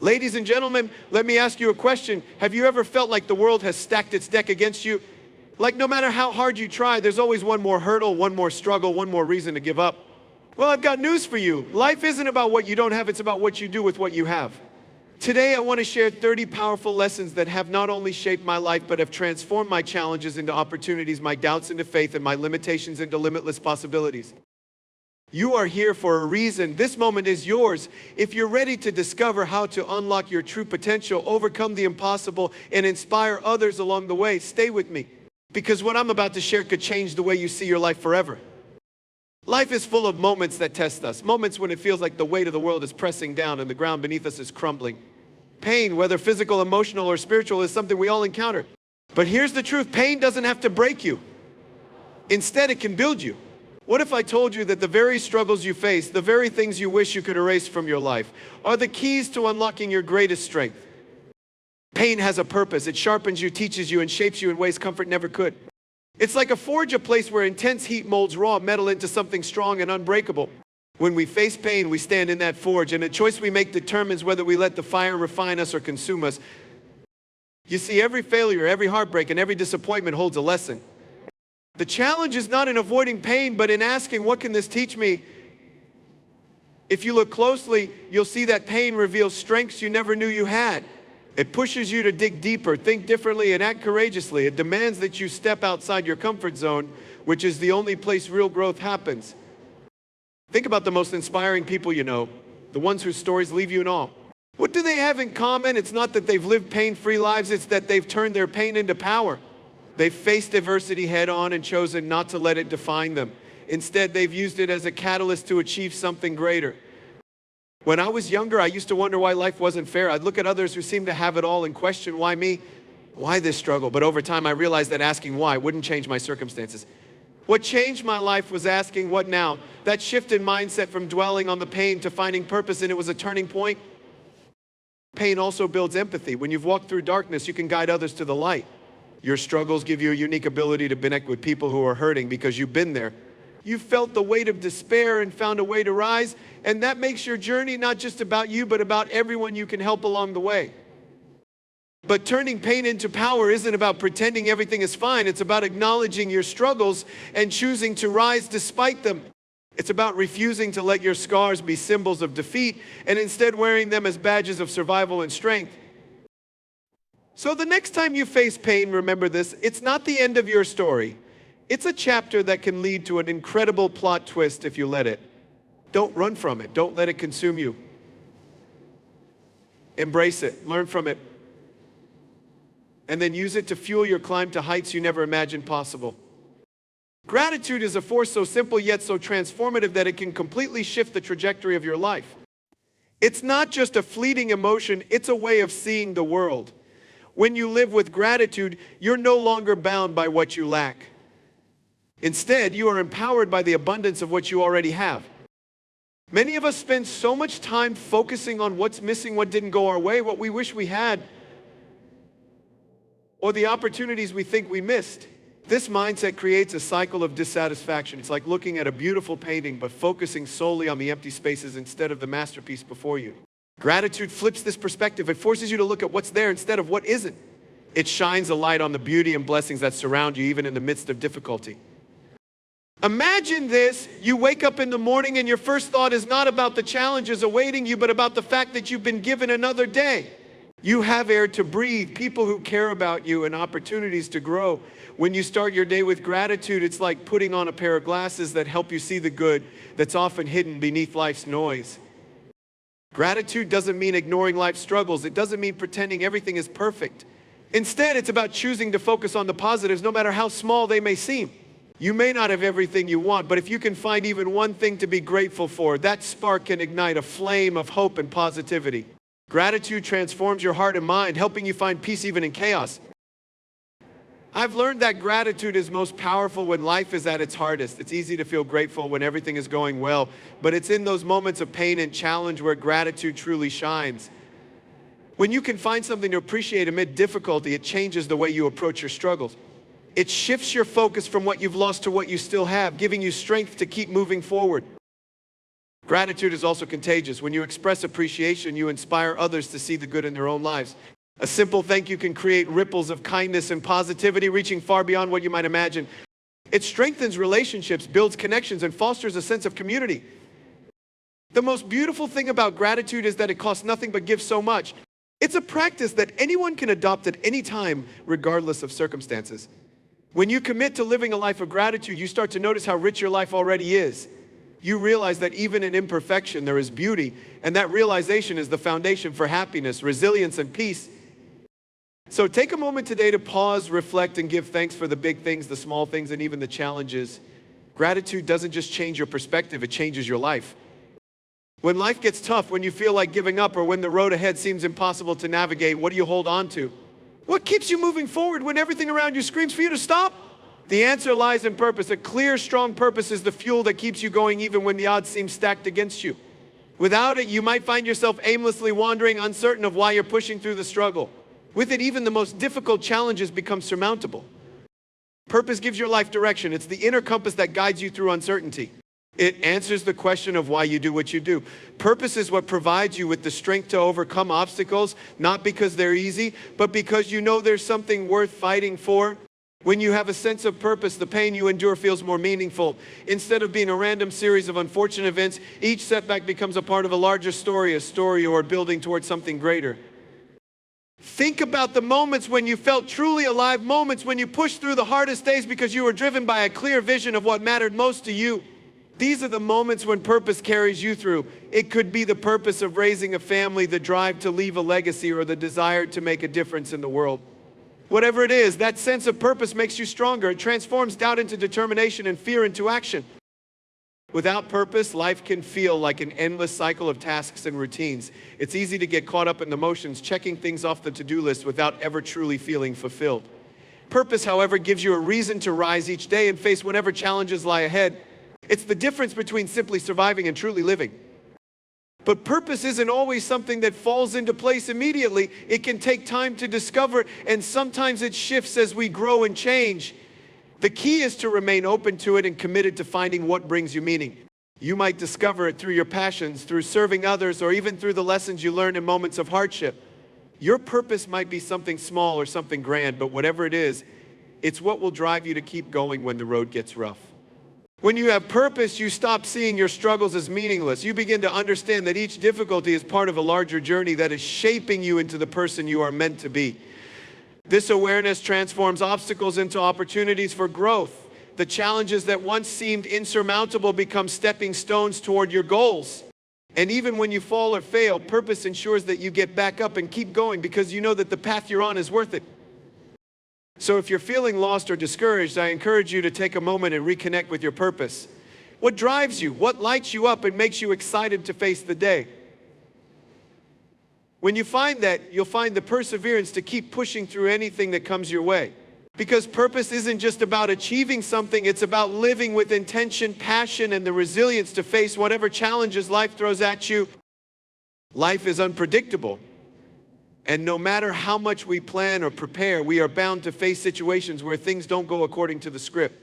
Ladies and gentlemen, let me ask you a question. Have you ever felt like the world has stacked its deck against you? Like no matter how hard you try, there's always one more hurdle, one more struggle, one more reason to give up. Well, I've got news for you. Life isn't about what you don't have, it's about what you do with what you have. Today, I want to share 30 powerful lessons that have not only shaped my life, but have transformed my challenges into opportunities, my doubts into faith, and my limitations into limitless possibilities. You are here for a reason. This moment is yours. If you're ready to discover how to unlock your true potential, overcome the impossible, and inspire others along the way, stay with me. Because what I'm about to share could change the way you see your life forever. Life is full of moments that test us. Moments when it feels like the weight of the world is pressing down and the ground beneath us is crumbling. Pain, whether physical, emotional, or spiritual, is something we all encounter. But here's the truth. Pain doesn't have to break you. Instead, it can build you. What if I told you that the very struggles you face, the very things you wish you could erase from your life, are the keys to unlocking your greatest strength? Pain has a purpose. It sharpens you, teaches you, and shapes you in ways comfort never could. It's like a forge, a place where intense heat molds raw metal into something strong and unbreakable. When we face pain, we stand in that forge, and the choice we make determines whether we let the fire refine us or consume us. You see, every failure, every heartbreak, and every disappointment holds a lesson. The challenge is not in avoiding pain, but in asking, what can this teach me? If you look closely, you'll see that pain reveals strengths you never knew you had. It pushes you to dig deeper, think differently, and act courageously. It demands that you step outside your comfort zone, which is the only place real growth happens. Think about the most inspiring people you know, the ones whose stories leave you in awe. What do they have in common? It's not that they've lived pain-free lives, it's that they've turned their pain into power. They've faced adversity head-on and chosen not to let it define them. Instead, they've used it as a catalyst to achieve something greater. When I was younger, I used to wonder why life wasn't fair. I'd look at others who seemed to have it all and question, why me? Why this struggle? But over time, I realized that asking why wouldn't change my circumstances. What changed my life was asking, what now? That shift in mindset from dwelling on the pain to finding purpose in it was a turning point. Pain also builds empathy. When you've walked through darkness, you can guide others to the light. Your struggles give you a unique ability to connect with people who are hurting because you've been there. You've felt the weight of despair and found a way to rise, and that makes your journey not just about you, but about everyone you can help along the way. But turning pain into power isn't about pretending everything is fine. It's about acknowledging your struggles and choosing to rise despite them. It's about refusing to let your scars be symbols of defeat and instead wearing them as badges of survival and strength. So the next time you face pain, remember this, it's not the end of your story. It's a chapter that can lead to an incredible plot twist if you let it. Don't run from it. Don't let it consume you. Embrace it. Learn from it. And then use it to fuel your climb to heights you never imagined possible. Gratitude is a force so simple yet so transformative that it can completely shift the trajectory of your life. It's not just a fleeting emotion, it's a way of seeing the world. When you live with gratitude, you're no longer bound by what you lack. Instead, you are empowered by the abundance of what you already have. Many of us spend so much time focusing on what's missing, what didn't go our way, what we wish we had, or the opportunities we think we missed. This mindset creates a cycle of dissatisfaction. It's like looking at a beautiful painting, but focusing solely on the empty spaces instead of the masterpiece before you. Gratitude flips this perspective. It forces you to look at what's there instead of what isn't. It shines a light on the beauty and blessings that surround you, even in the midst of difficulty. Imagine this, you wake up in the morning and your first thought is not about the challenges awaiting you, but about the fact that you've been given another day. You have air to breathe, people who care about you, and opportunities to grow. When you start your day with gratitude, it's like putting on a pair of glasses that help you see the good that's often hidden beneath life's noise. Gratitude doesn't mean ignoring life's struggles. It doesn't mean pretending everything is perfect. Instead, it's about choosing to focus on the positives, no matter how small they may seem. You may not have everything you want, but if you can find even one thing to be grateful for, that spark can ignite a flame of hope and positivity. Gratitude transforms your heart and mind, helping you find peace even in chaos. I've learned that gratitude is most powerful when life is at its hardest. It's easy to feel grateful when everything is going well, but it's in those moments of pain and challenge where gratitude truly shines. When you can find something to appreciate amid difficulty, it changes the way you approach your struggles. It shifts your focus from what you've lost to what you still have, giving you strength to keep moving forward. Gratitude is also contagious. When you express appreciation, you inspire others to see the good in their own lives. A simple thank you can create ripples of kindness and positivity, reaching far beyond what you might imagine. It strengthens relationships, builds connections, and fosters a sense of community. The most beautiful thing about gratitude is that it costs nothing but gives so much. It's a practice that anyone can adopt at any time, regardless of circumstances. When you commit to living a life of gratitude, you start to notice how rich your life already is. You realize that even in imperfection, there is beauty, and that realization is the foundation for happiness, resilience, and peace. So take a moment today to pause, reflect, and give thanks for the big things, the small things, and even the challenges. Gratitude doesn't just change your perspective, it changes your life. When life gets tough, when you feel like giving up, or when the road ahead seems impossible to navigate, what do you hold on to? What keeps you moving forward when everything around you screams for you to stop? The answer lies in purpose. A clear, strong purpose is the fuel that keeps you going even when the odds seem stacked against you. Without it, you might find yourself aimlessly wandering, uncertain of why you're pushing through the struggle. With it, even the most difficult challenges become surmountable. Purpose gives your life direction. It's the inner compass that guides you through uncertainty. It answers the question of why you do what you do. Purpose is what provides you with the strength to overcome obstacles, not because they're easy, but because you know there's something worth fighting for. When you have a sense of purpose, the pain you endure feels more meaningful. Instead of being a random series of unfortunate events, each setback becomes a part of a larger story, or building towards something greater. Think about the moments when you felt truly alive, moments when you pushed through the hardest days because you were driven by a clear vision of what mattered most to you. These are the moments when purpose carries you through. It could be the purpose of raising a family, the drive to leave a legacy, or the desire to make a difference in the world. Whatever it is, that sense of purpose makes you stronger. It transforms doubt into determination and fear into action. Without purpose, life can feel like an endless cycle of tasks and routines. It's easy to get caught up in the motions, checking things off the to-do list without ever truly feeling fulfilled. Purpose, however, gives you a reason to rise each day and face whatever challenges lie ahead. It's the difference between simply surviving and truly living. But purpose isn't always something that falls into place immediately. It can take time to discover, and sometimes it shifts as we grow and change. The key is to remain open to it and committed to finding what brings you meaning. You might discover it through your passions, through serving others, or even through the lessons you learn in moments of hardship. Your purpose might be something small or something grand, but whatever it is, it's what will drive you to keep going when the road gets rough. When you have purpose, you stop seeing your struggles as meaningless. You begin to understand that each difficulty is part of a larger journey that is shaping you into the person you are meant to be. This awareness transforms obstacles into opportunities for growth. The challenges that once seemed insurmountable become stepping stones toward your goals. And even when you fall or fail, purpose ensures that you get back up and keep going because you know that the path you're on is worth it. So if you're feeling lost or discouraged, I encourage you to take a moment and reconnect with your purpose. What drives you? What lights you up and makes you excited to face the day? When you find that, you'll find the perseverance to keep pushing through anything that comes your way. Because purpose isn't just about achieving something, it's about living with intention, passion, and the resilience to face whatever challenges life throws at you. Life is unpredictable. And no matter how much we plan or prepare, we are bound to face situations where things don't go according to the script.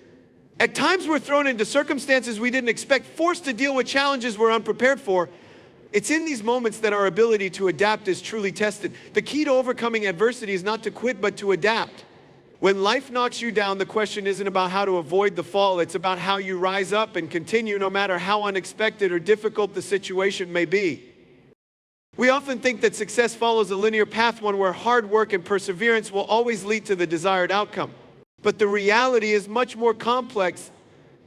At times we're thrown into circumstances we didn't expect, forced to deal with challenges we're unprepared for. It's in these moments that our ability to adapt is truly tested. The key to overcoming adversity is not to quit, but to adapt. When life knocks you down, the question isn't about how to avoid the fall. It's about how you rise up and continue no matter how unexpected or difficult the situation may be. We often think that success follows a linear path, one where hard work and perseverance will always lead to the desired outcome. But the reality is much more complex.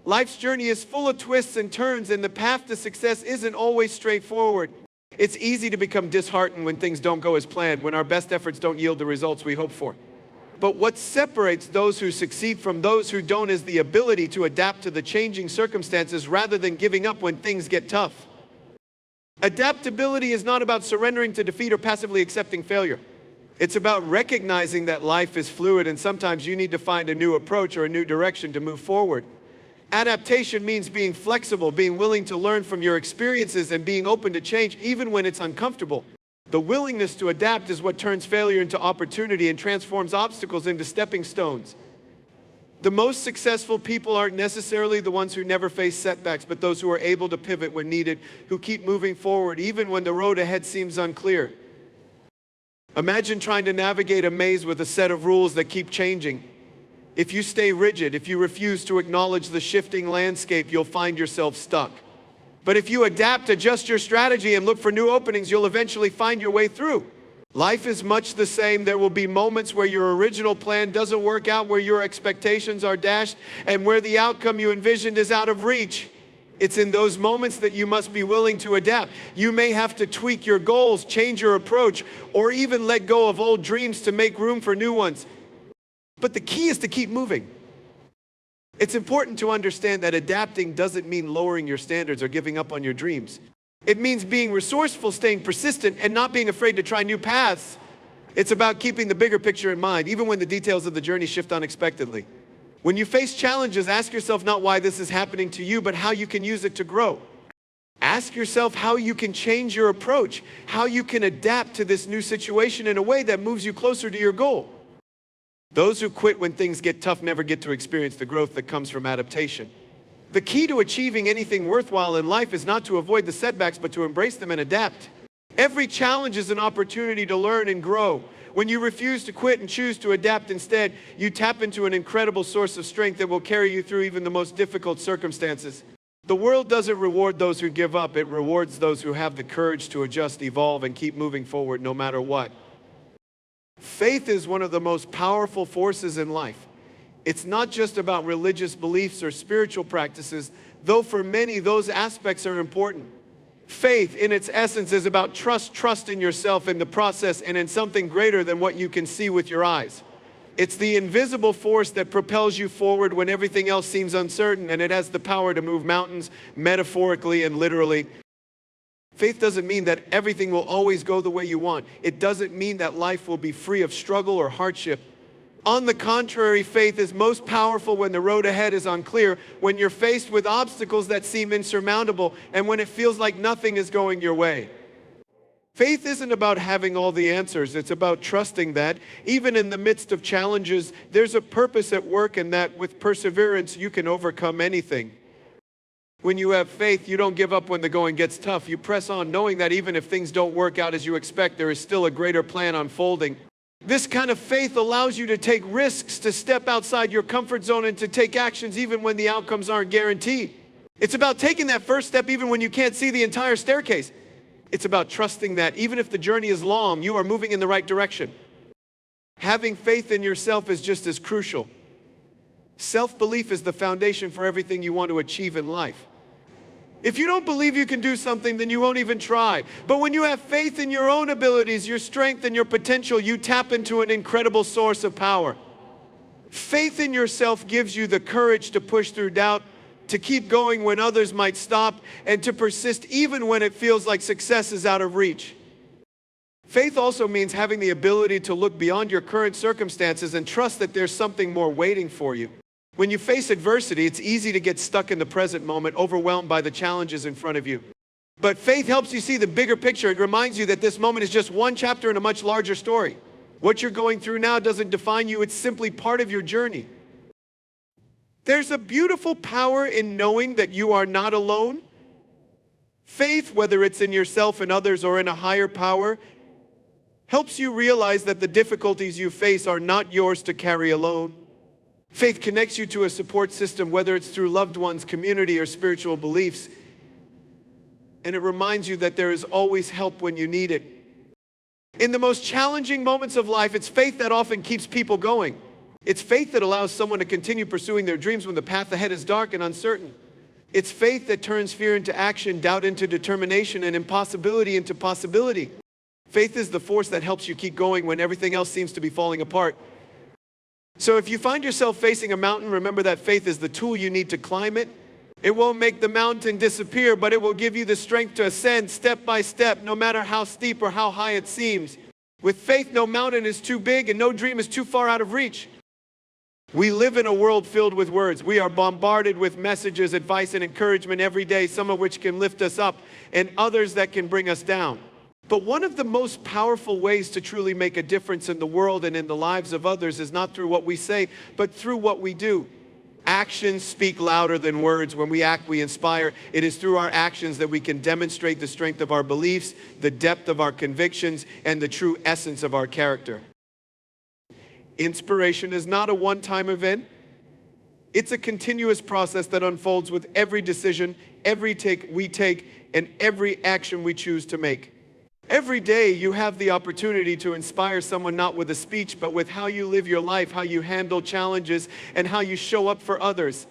Life's journey is full of twists and turns, and the path to success isn't always straightforward. It's easy to become disheartened when things don't go as planned, when our best efforts don't yield the results we hope for. But what separates those who succeed from those who don't is the ability to adapt to the changing circumstances rather than giving up when things get tough. Adaptability is not about surrendering to defeat or passively accepting failure. It's about recognizing that life is fluid and sometimes you need to find a new approach or a new direction to move forward. Adaptation means being flexible, being willing to learn from your experiences and being open to change even when it's uncomfortable. The willingness to adapt is what turns failure into opportunity and transforms obstacles into stepping stones. The most successful people aren't necessarily the ones who never face setbacks, but those who are able to pivot when needed, who keep moving forward even when the road ahead seems unclear. Imagine trying to navigate a maze with a set of rules that keep changing. If you stay rigid, if you refuse to acknowledge the shifting landscape, you'll find yourself stuck. But if you adapt, adjust your strategy, and look for new openings, you'll eventually find your way through. Life is much the same. There will be moments where your original plan doesn't work out, where your expectations are dashed, and where the outcome you envisioned is out of reach. It's in those moments that you must be willing to adapt. You may have to tweak your goals, change your approach, or even let go of old dreams to make room for new ones. But the key is to keep moving. It's important to understand that adapting doesn't mean lowering your standards or giving up on your dreams. It means being resourceful, staying persistent, and not being afraid to try new paths. It's about keeping the bigger picture in mind, even when the details of the journey shift unexpectedly. When you face challenges, ask yourself not why this is happening to you, but how you can use it to grow. Ask yourself how you can change your approach, how you can adapt to this new situation in a way that moves you closer to your goal. Those who quit when things get tough never get to experience the growth that comes from adaptation. The key to achieving anything worthwhile in life is not to avoid the setbacks, but to embrace them and adapt. Every challenge is an opportunity to learn and grow. When you refuse to quit and choose to adapt instead, you tap into an incredible source of strength that will carry you through even the most difficult circumstances. The world doesn't reward those who give up. It rewards those who have the courage to adjust, evolve, and keep moving forward no matter what. Faith is one of the most powerful forces in life. It's not just about religious beliefs or spiritual practices, though for many those aspects are important. Faith, in its essence, is about trust in yourself, in the process, and in something greater than what you can see with your eyes. It's the invisible force that propels you forward when everything else seems uncertain, and it has the power to move mountains, metaphorically and literally. Faith doesn't mean that everything will always go the way you want. It doesn't mean that life will be free of struggle or hardship. On the contrary, faith is most powerful when the road ahead is unclear, when you're faced with obstacles that seem insurmountable, and when it feels like nothing is going your way. Faith isn't about having all the answers. It's about trusting that, even in the midst of challenges, there's a purpose at work, and that with perseverance, you can overcome anything. When you have faith, you don't give up when the going gets tough. You press on, knowing that even if things don't work out as you expect, there is still a greater plan unfolding. This kind of faith allows you to take risks, to step outside your comfort zone, and to take actions even when the outcomes aren't guaranteed. It's about taking that first step even when you can't see the entire staircase. It's about trusting that even if the journey is long, you are moving in the right direction. Having faith in yourself is just as crucial. Self-belief is the foundation for everything you want to achieve in life. If you don't believe you can do something, then you won't even try. But when you have faith in your own abilities, your strength, and your potential, you tap into an incredible source of power. Faith in yourself gives you the courage to push through doubt, to keep going when others might stop, and to persist even when it feels like success is out of reach. Faith also means having the ability to look beyond your current circumstances and trust that there's something more waiting for you. When you face adversity, it's easy to get stuck in the present moment, overwhelmed by the challenges in front of you. But faith helps you see the bigger picture. It reminds you that this moment is just one chapter in a much larger story. What you're going through now doesn't define you. It's simply part of your journey. There's a beautiful power in knowing that you are not alone. Faith, whether it's in yourself and others or in a higher power, helps you realize that the difficulties you face are not yours to carry alone. Faith connects you to a support system, whether it's through loved ones, community, or spiritual beliefs. And it reminds you that there is always help when you need it. In the most challenging moments of life, it's faith that often keeps people going. It's faith that allows someone to continue pursuing their dreams when the path ahead is dark and uncertain. It's faith that turns fear into action, doubt into determination, and impossibility into possibility. Faith is the force that helps you keep going when everything else seems to be falling apart. So if you find yourself facing a mountain, remember that faith is the tool you need to climb it. It won't make the mountain disappear, but it will give you the strength to ascend step by step, no matter how steep or how high it seems. With faith, no mountain is too big and no dream is too far out of reach. We live in a world filled with words. We are bombarded with messages, advice, and encouragement every day, some of which can lift us up and others that can bring us down. But one of the most powerful ways to truly make a difference in the world and in the lives of others is not through what we say, but through what we do. Actions speak louder than words. When we act, we inspire. It is through our actions that we can demonstrate the strength of our beliefs, the depth of our convictions, and the true essence of our character. Inspiration is not a one-time event. It's a continuous process that unfolds with every decision, every take we take, and every action we choose to make. Every day you have the opportunity to inspire someone not with a speech, but with how you live your life, how you handle challenges, and how you show up for others.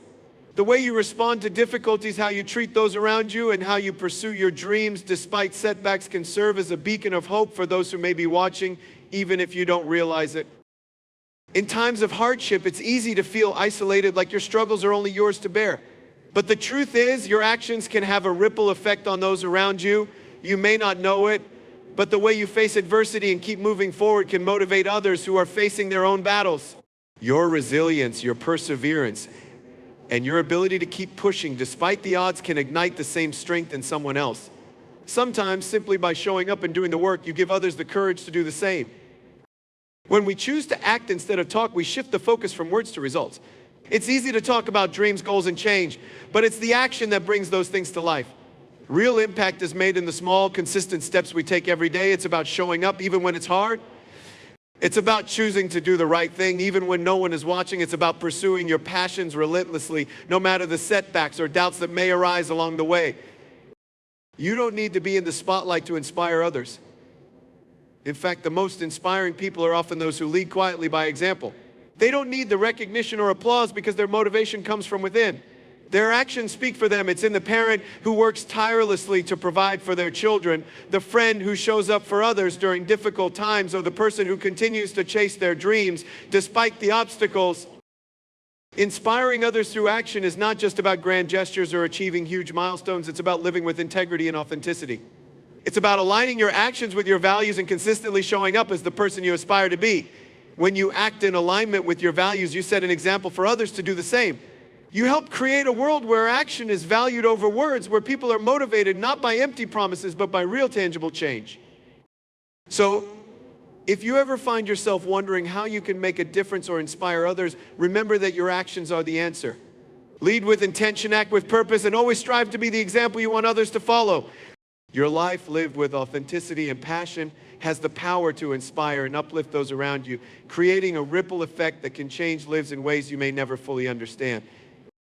The way you respond to difficulties, how you treat those around you, and how you pursue your dreams despite setbacks can serve as a beacon of hope for those who may be watching, even if you don't realize it. In times of hardship, it's easy to feel isolated, like your struggles are only yours to bear. But the truth is, your actions can have a ripple effect on those around you. You may not know it, but the way you face adversity and keep moving forward can motivate others who are facing their own battles. Your resilience, your perseverance, and your ability to keep pushing despite the odds can ignite the same strength in someone else. Sometimes, simply by showing up and doing the work, you give others the courage to do the same. When we choose to act instead of talk, we shift the focus from words to results. It's easy to talk about dreams, goals, and change, but it's the action that brings those things to life. Real impact is made in the small, consistent steps we take every day. It's about showing up even when it's hard. It's about choosing to do the right thing even when no one is watching. It's about pursuing your passions relentlessly, no matter the setbacks or doubts that may arise along the way. You don't need to be in the spotlight to inspire others. In fact, the most inspiring people are often those who lead quietly by example. They don't need the recognition or applause because their motivation comes from within. Their actions speak for them. It's in the parent who works tirelessly to provide for their children, the friend who shows up for others during difficult times, or the person who continues to chase their dreams despite the obstacles. Inspiring others through action is not just about grand gestures or achieving huge milestones. It's about living with integrity and authenticity. It's about aligning your actions with your values and consistently showing up as the person you aspire to be. When you act in alignment with your values, you set an example for others to do the same. You help create a world where action is valued over words, where people are motivated not by empty promises, but by real tangible change. So, if you ever find yourself wondering how you can make a difference or inspire others, remember that your actions are the answer. Lead with intention, act with purpose, and always strive to be the example you want others to follow. Your life lived with authenticity and passion has the power to inspire and uplift those around you, creating a ripple effect that can change lives in ways you may never fully understand.